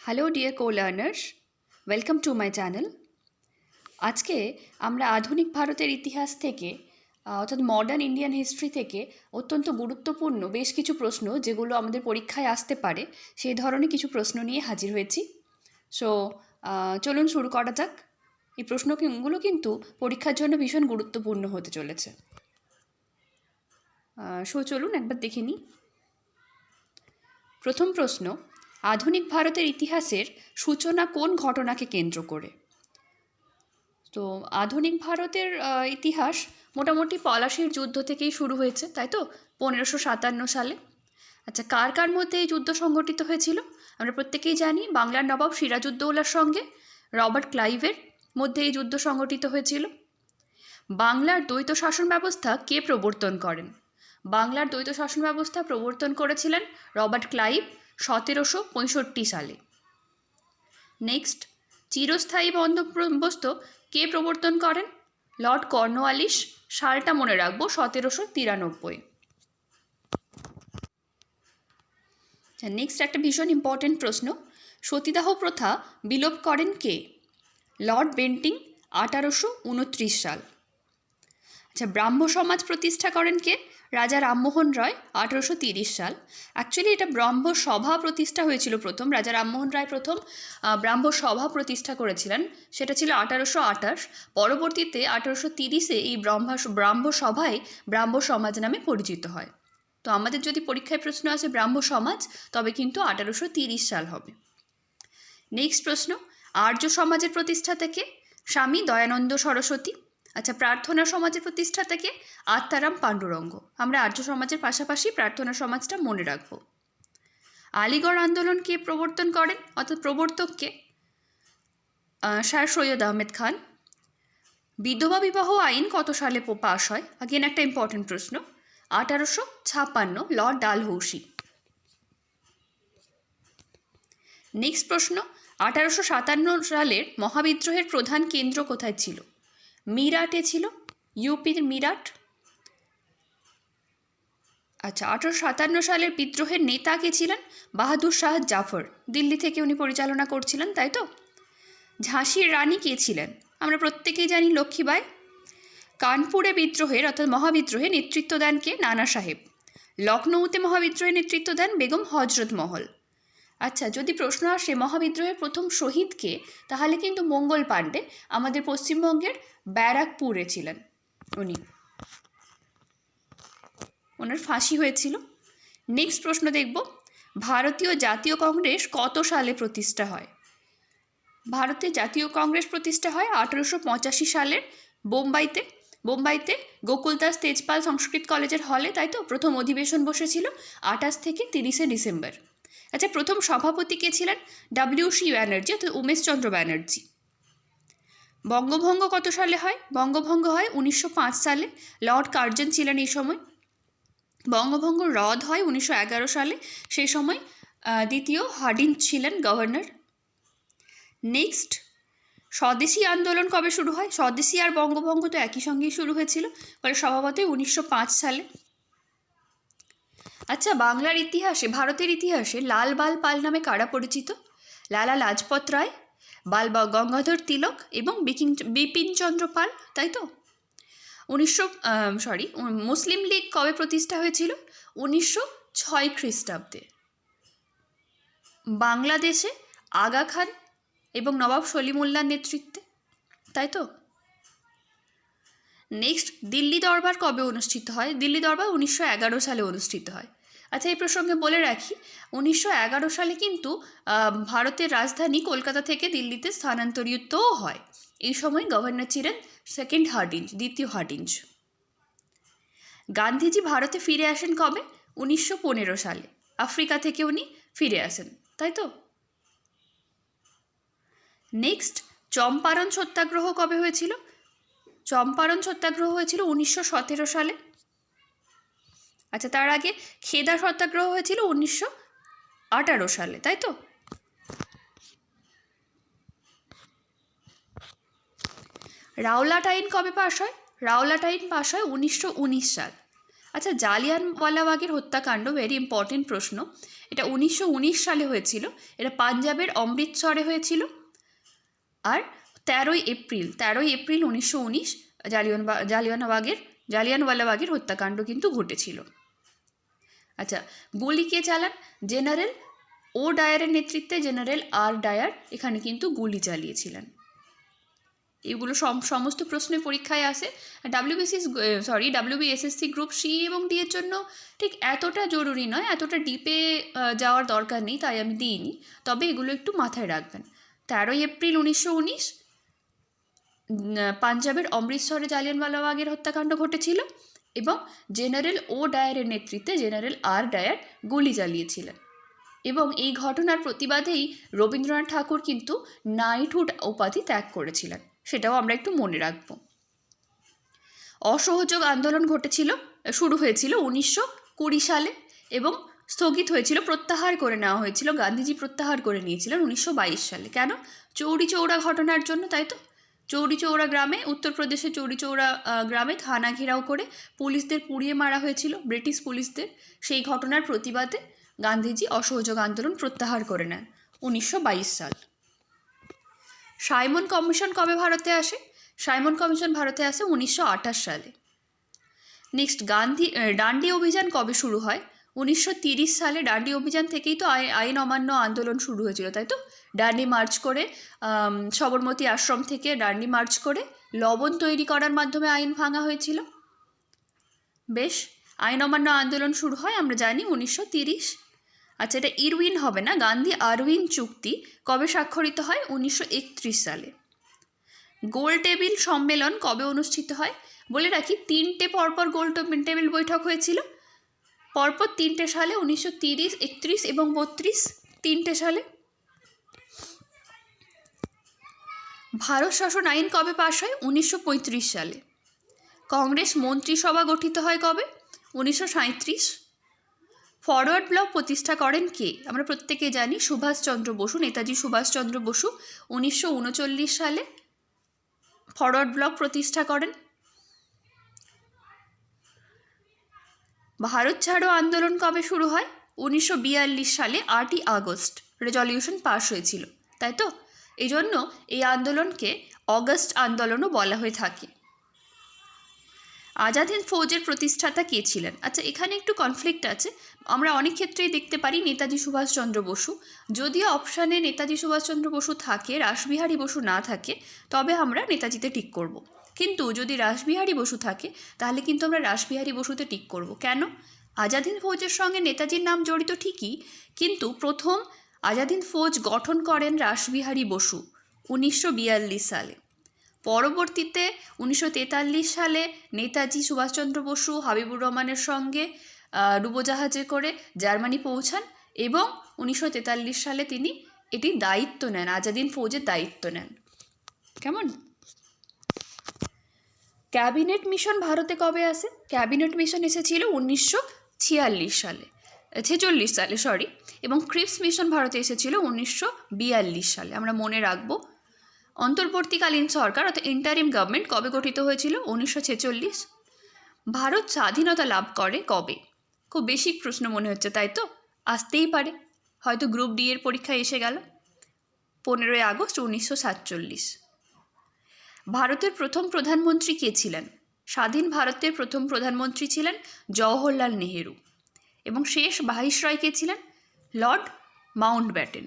Hello dear co-learners, welcome to my channel. আজকে আমরা আধুনিক ভারতের ইতিহাস থেকে অর্থাৎ মডার্ন ইন্ডিয়ান হিস্ট্রি থেকে অত্যন্ত গুরুত্বপূর্ণ বেশ কিছু প্রশ্ন যেগুলো আমাদের পরীক্ষায় আসতে পারে সেই ধরনের কিছু প্রশ্ন নিয়ে হাজির হয়েছি। সো চলুন শুরু করা যাক। এই প্রশ্নগুলো কিন্তু পরীক্ষার জন্য ভীষণ গুরুত্বপূর্ণ হতে চলেছে। চলুন একবার দেখে নিই। প্রথম প্রশ্ন, আধুনিক ভারতের ইতিহাসের সূচনা কোন ঘটনাকে কেন্দ্র করে? তো আধুনিক ভারতের ইতিহাস মোটামুটি পলাশীর যুদ্ধ থেকেই শুরু হয়েছে, তাই তো? 1557 সালে। আচ্ছা, কার কার মধ্যে এই যুদ্ধ সংগঠিত হয়েছিল? আমরা প্রত্যেকেই জানি বাংলার নবাব সিরাজউদ্দৌলার সঙ্গে রবার্ট ক্লাইভের মধ্যে এই যুদ্ধ সংগঠিত হয়েছিল। বাংলার দ্বৈত শাসন ব্যবস্থা কে প্রবর্তন করেন? বাংলার দ্বৈত শাসন ব্যবস্থা প্রবর্তন করেছিলেন রবার্ট ক্লাইভ 1765 সালে। নেক্সট, চিরস্থায়ী বন্দোবস্ত কে প্রবর্তন করেন? Lord Cornwallis. সালটা মনে রাখবো 1793। নেক্সট একটা ভীষণ ইম্পর্টেন্ট প্রশ্ন, সতীদাহ প্রথা বিলোপ করেন কে? লর্ড বেন্টিং 1829 সাল। আচ্ছা, ব্রাহ্ম সমাজ প্রতিষ্ঠা করেন কে? রাজা রামমোহন রায় 1830 সাল। অ্যাকচুয়ালি এটা ব্রাহ্ম সভা প্রতিষ্ঠা হয়েছিল প্রথম। রাজা রামমোহন রায় প্রথম ব্রাহ্ম সভা প্রতিষ্ঠা করেছিলেন, সেটা ছিল 1828। পরবর্তীতে 1830-এ এই ব্রাহ্ম সভাই ব্রাহ্ম সমাজ নামে পরিচিত হয়। তো আমাদের যদি পরীক্ষায় প্রশ্ন আসে ব্রাহ্ম সমাজ, তবে কিন্তু 1830 সাল হবে। নেক্সট প্রশ্ন, আর্য সমাজের প্রতিষ্ঠাতা কে? স্বামী দয়ানন্দ সরস্বতী। আচ্ছা, প্রার্থনা সমাজের প্রতিষ্ঠাতা কে? আত্মারাম পাণ্ডুরঙ্গ। আমরা আর্য সমাজের পাশাপাশি প্রার্থনা সমাজটা মনে রাখব। আলিগড় আন্দোলন কে প্রবর্তন করেন, অর্থাৎ প্রবর্তক কে? স্যার সৈয়দ আহমেদ খান। বিধবা বিবাহ আইন কত সালে পাশ হয়? আগেন একটা ইম্পর্টেন্ট প্রশ্ন। 1856, লর্ড ডালহৌসি। নেক্সট প্রশ্ন, 1857 সালের মহাবিদ্রোহের প্রধান কেন্দ্র কোথায় ছিল? মিরাটে ছিল, ইউপির মিরাট। আচ্ছা, 1857 সালের বিদ্রোহের নেতা কে ছিলেন? বাহাদুর শাহ জাফর। দিল্লি থেকে উনি পরিচালনা করছিলেন, তাই তো? ঝাঁসির রানী কে ছিলেন? আমরা প্রত্যেকেই জানি লক্ষ্মীবাই। কানপুরে বিদ্রোহের অর্থাৎ মহাবিদ্রোহে নেতৃত্ব দেন কে? নানা সাহেব। লখনৌতে মহাবিদ্রোহের নেতৃত্ব দেন বেগম হজরত মহল। আচ্ছা, যদি প্রশ্ন আসে মহাবিদ্রোহের প্রথম শহীদ কে, তাহলে কিন্তু মঙ্গল পাণ্ডে, আমাদের পশ্চিমবঙ্গের ব্যারাকপুরে ছিলেন উনি। ওনার ফাঁসি হয়েছিল। নেক্সট প্রশ্ন দেখব, ভারতীয় জাতীয় কংগ্রেস কত সালে প্রতিষ্ঠা হয়? ভারতের জাতীয় কংগ্রেস প্রতিষ্ঠা হয় 1885 সালের বোম্বাইতে গোকুলদাস তেজপাল সংস্কৃত কলেজের হলে, তাই তো? প্রথম অধিবেশন বসেছিল 28 থেকে 30 ডিসেম্বর। আচ্ছা, প্রথম সভাপতি কে ছিলেন? WC ব্যানার্জি, অর্থাৎ উমেশচন্দ্র ব্যানার্জি। বঙ্গভঙ্গ কত সালে হয়? বঙ্গভঙ্গ হয় 1905 সালে। লর্ড কার্জন ছিলেন এই সময়। বঙ্গভঙ্গ রদ হয় 1911 সালে, সেই সময় দ্বিতীয় হার্ডিঞ্জ ছিলেন গভর্নর। নেক্সট, স্বদেশী আন্দোলন কবে শুরু হয়? স্বদেশী আর বঙ্গভঙ্গ তো একই সঙ্গেই শুরু হয়েছিল, ফলে স্বভাবতই 1905 সালে। আচ্ছা, বাংলার ইতিহাসে, ভারতের ইতিহাসে লাল বাল পাল নামে কারা পরিচিত? লালা লাজপত রায়, গঙ্গাধর তিলক এবং বিপিনচন্দ্র পাল, তাই তো? মুসলিম লীগ কবে প্রতিষ্ঠা হয়েছিল? 1906 খ্রিস্টাব্দে। বাংলাদেশে আগা খান এবং নবাব সলিমুল্লাহর নেতৃত্বে, তাই তো? নেক্সট, দিল্লি দরবার কবে অনুষ্ঠিত হয়? দিল্লি দরবার 1911 সালে অনুষ্ঠিত হয়। আচ্ছা, এই প্রসঙ্গে বলে রাখি, 1911 সালে কিন্তু ভারতের রাজধানী কলকাতা থেকে দিল্লিতে স্থানান্তরিতও হয়। এই সময় গভর্নর ছিলেন দ্বিতীয় হার্ডিঞ্জ। গান্ধীজি ভারতে ফিরে আসেন কবে? 1915 সালে। আফ্রিকা থেকে উনি ফিরে আসেন, তাই তো? নেক্সট, চম্পারণ সত্যাগ্রহ কবে হয়েছিল? চম্পারণ সত্যাগ্রহ হয়েছিল 1917 সালে। আচ্ছা, তার আগে খেদা সত্যাগ্রহ হয়েছিল 1918 সালে, তাই তো? রাওলাট আইন কবে পাশ হয়? রাওলাট আইন পাশ হয় 1919 সাল। আচ্ছা, জালিয়ানওয়ালাবাগের হত্যাকাণ্ড ভেরি ইম্পর্টেন্ট প্রশ্ন। এটা 1919 সালে হয়েছিল। এটা পাঞ্জাবের অমৃতসরে হয়েছিল। আর 13ই এপ্রিল 1919 জালিয়ানওয়ালাবাগের হত্যাকাণ্ড কিন্তু ঘটেছিল। আচ্ছা, গুলি কে চালান? জেনারেল ও ডায়ারের নেতৃত্বে জেনারেল আর ডায়ার এখানে কিন্তু গুলি চালিয়েছিলেন। এগুলো সমস্ত প্রশ্নে পরীক্ষায় আসে। WBSSC গ্রুপ সি এবং ডি এর জন্য ঠিক এতটা জরুরি নয়, এতটা ডিপে যাওয়ার দরকার নেই, তাই আমি দিইনি। তবে এগুলো একটু মাথায় রাখবেন। 13ই এপ্রিল 1919 পাঞ্জাবের অমৃতসরে জালিয়ানওয়ালাবাগের হত্যাকাণ্ড ঘটেছিল এবং জেনারেল ও ডায়ারের নেতৃত্বে জেনারেল আর ডায়ার গুলি চালিয়েছিলেন। এবং এই ঘটনার প্রতিবাদেই রবীন্দ্রনাথ ঠাকুর কিন্তু নাইটহুড উপাধি ত্যাগ করেছিলেন, সেটাও আমরা একটু মনে রাখব। অসহযোগ আন্দোলন শুরু হয়েছিল 1920 সালে এবং স্থগিত হয়েছিল, প্রত্যাহার করে নেওয়া হয়েছিল। গান্ধীজি প্রত্যাহার করে নিয়েছিলেন 1922 সালে। কেন? চৌরি চৌরা ঘটনার জন্য, তাই তো? চৌরি চৌরা গ্রামে, উত্তরপ্রদেশের চৌরি চৌরা গ্রামে থানা ঘেরাও করে পুলিশদের পুড়িয়ে মারা হয়েছিল, ব্রিটিশ পুলিশদের। সেই ঘটনার প্রতিবাদে গান্ধীজি অসহযোগ আন্দোলন প্রত্যাহার করে নেন 1922 সাল। সাইমন কমিশন কবে ভারতে আসে? সাইমন কমিশন ভারতে আসে 1928 সালে। নেক্সট, ডান্ডি অভিযান কবে শুরু হয়? 1930 সালে। ডান্ডি অভিযান থেকেই তো আইন অমান্য আন্দোলন শুরু হয়েছিল, তাই তো? ডান্ডি মার্চ করে, সবরমতী আশ্রম থেকে ডান্ডি মার্চ করে লবণ তৈরি করার মাধ্যমে আইন ভাঙা হয়েছিল। বেশ, আইন অমান্য আন্দোলন শুরু হয় আমরা জানি 1930। আচ্ছা, এটা ইরউইন হবে না, গান্ধী আরউইন চুক্তি কবে স্বাক্ষরিত হয়? 1931 সালে। গোল টেবিল সম্মেলন কবে অনুষ্ঠিত হয়? বলে রাখি, 3টে পরপর গোল টেবিল বৈঠক হয়েছিল, পরপর 3টে সালে, 1930, 31 এবং 32, 3টে সালে। ভারত শাসন আইন কবে পাশ হয়? 1935 সালে। কংগ্রেস মন্ত্রিসভা গঠিত হয় কবে? 1937। ফরওয়ার্ড ব্লক প্রতিষ্ঠা করেন কে? আমরা প্রত্যেকে জানি সুভাষচন্দ্র বসু, নেতাজি সুভাষচন্দ্র বসু 1939 সালে ফরওয়ার্ড ব্লক প্রতিষ্ঠা করেন। ভারত ছাড়ো আন্দোলন কবে শুরু হয়? 1942 সালে 8ই আগস্ট রেজলিউশন পাস হয়েছিল, তাই তো? এই জন্য এই আন্দোলনকে অগস্ট আন্দোলনও বলা হয়ে থাকে। আজাদ হিন্দ ফৌজের প্রতিষ্ঠাতা কে ছিলেন? আচ্ছা, এখানে একটু কনফ্লিক্ট আছে। আমরা অনেক ক্ষেত্রেই দেখতে পারি নেতাজি সুভাষচন্দ্র বসু। যদিও অপশানে নেতাজি সুভাষচন্দ্র বসু থাকে, রাসবিহারী বসু না থাকে, তবে আমরা নেতাজিতে টিক করব। কিন্তু যদি রাসবিহারী বসু থাকে তাহলে কিন্তু আমরা রাসবিহারী বসুতে টিক করব। কেন? আজাদ হিন্দ ফৌজের সঙ্গে নেতাজির নাম জড়িত ঠিকই, কিন্তু প্রথম আজাদ হিন্দ ফৌজ গঠন করেন রাসবিহারী বসু 1942 সালে। পরবর্তীতে 1943 সালে নেতাজি সুভাষচন্দ্র বসু হাবিবুর রহমানের সঙ্গে ডুবোজাহাজে করে জার্মানি পৌঁছান এবং 1943 সালে তিনি এটির দায়িত্ব নেন, আজাদ হিন্দ ফৌজের দায়িত্ব নেন। কেমন? ক্যাবিনেট মিশন ভারতে কবে আসে? ক্যাবিনেট মিশন এসেছিল 1946 সালে, 46 সালে সরি, এবং ক্রিপস মিশন ভারতে এসেছিল 1942 সালে। আমরা মনে রাখবো। অন্তর্বর্তীকালীন সরকার অর্থাৎ ইন্টারিম গভর্নমেন্ট কবে গঠিত হয়েছিল? 1946। ভারত স্বাধীনতা লাভ করে কবে? খুব বেসিক প্রশ্ন মনে হচ্ছে, তাই তো? আসতেই পারে, হয়তো গ্রুপ ডি এর পরীক্ষায় এসে গেল। 15ই আগস্ট 1947। ভারতের প্রথম প্রধানমন্ত্রী কে ছিলেন? স্বাধীন ভারতের প্রথম প্রধানমন্ত্রী ছিলেন জওহরলাল নেহেরু এবং শেষ ভাইসরয় কে ছিলেন? Lord Mountbatten.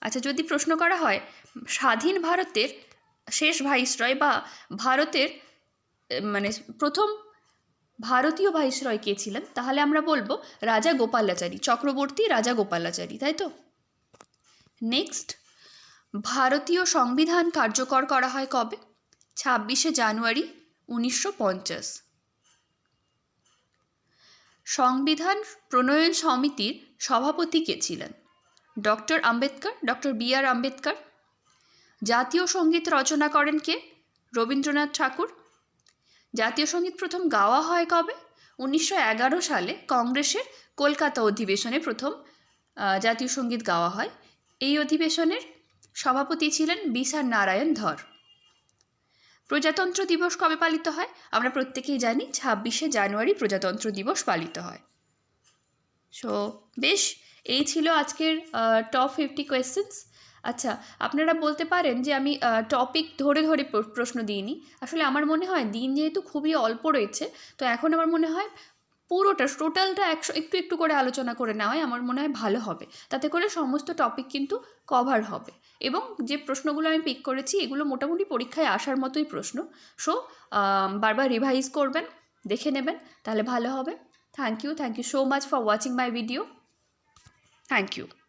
আচ্ছা, যদি প্রশ্ন করা হয় স্বাধীন ভারতের শেষ ভাইসরয় বা ভারতের প্রথম ভারতীয় ভাইসরয় কে ছিলেন, তাহলে আমরা বলবো রাজা গোপালাচারী, চক্রবর্তী রাজা গোপালাচারী, তাই তো? নেক্সট, ভারতীয় সংবিধান কার্যকর করা হয় কবে? 26শে জানুয়ারি 1950। সংবিধান প্রণয়ন সমিতির সভাপতি কে ছিলেন? Doctor Ambedkar, doctor BR Ambedkar. জাতীয় সঙ্গীত রচনা করেন কে? রবীন্দ্রনাথ ঠাকুর। জাতীয় সঙ্গীত প্রথম গাওয়া হয় কবে? 1911 সালে কংগ্রেসের কলকাতা অধিবেশনে প্রথম জাতীয় সঙ্গীত গাওয়া হয়। এই অধিবেশনের সভাপতি ছিলেন বিশার নারায়ণ ধর। প্রজাতন্ত্র দিবস কবে পালিত হয়? আমরা প্রত্যেকেই জানি 26শে জানুয়ারি প্রজাতন্ত্র দিবস পালিত হয়। সো বেশ, এই ছিল আজকের টপ 50 কোয়েশ্চেন্স। আচ্ছা, আপনারা বলতে পারেন যে আমি টপিক ধরে ধরে প্রশ্ন দিইনি। আসলে আমার মনে হয় দিন যেহেতু খুবই অল্প রয়েছে, তো এখন আমার মনে হয় পুরোটা টোটালটা একটু একটু করে আলোচনা করে নেওয়াই আমার মনে হয় ভালো হবে। তাতে করে সমস্ত টপিক কিন্তু কভার হবে, এবং যে প্রশ্নগুলো আমি পিক করেছি এগুলো মোটামুটি পরীক্ষায় আসার মতোই প্রশ্ন। সো বারবার রিভাইজ করবেন, দেখে নেবেন, তাহলে ভালো হবে। Thank you so much for watching my video. Thank you.